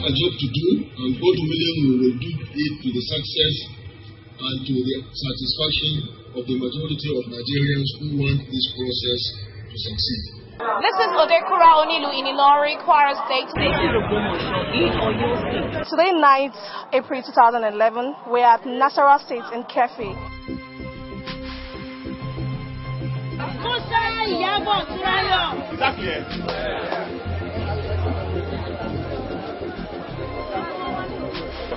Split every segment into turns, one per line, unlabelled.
a job to do, and God willing, we will do it to the success and to the satisfaction of the majority of Nigerians who want this process to succeed.
This is Odekura Onilu in Ilori, Kwara State. Today night, April 2011, we're at Nasarawa State in Kefi.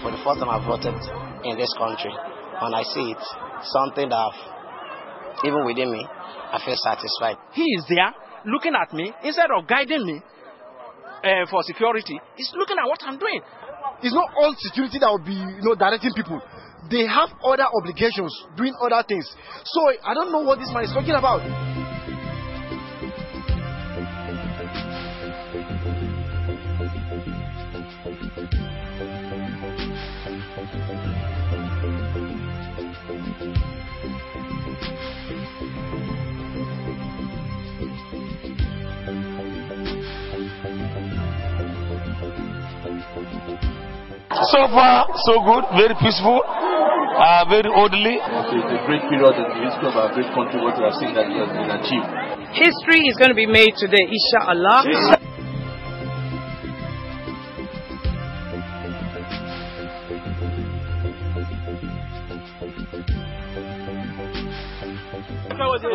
For the first time I've voted in this country, when I see it, something that even within me, I feel satisfied.
He is there looking at me instead of guiding me for security. He's looking at what I'm doing.
It's not all security that will be, directing people. They have other obligations, doing other things. So I don't know what this man is talking about.
So far, so good, very peaceful, very orderly.
It's a great period in the history of our great country, what we have seen that it has been achieved.
History is going to be made today, inshallah.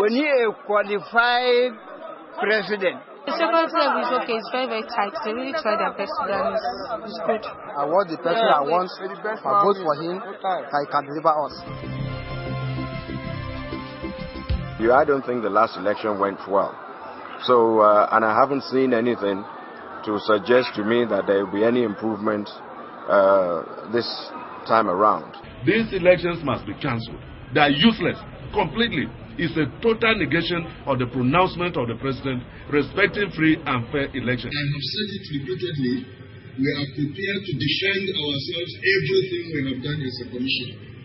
We need a qualified president.
The second level is okay, it's very, very tight. They really try their best to do it's good.
I want the person I want, I vote for him, he can deliver us.
I don't think the last election went well. So, and I haven't seen anything to suggest to me that there will be any improvement this time around.
These elections must be cancelled. They are useless, completely. It's a total negation of the pronouncement of the president respecting free and fair elections.
I have said it repeatedly, we are prepared to defend ourselves, everything we have done as a commission.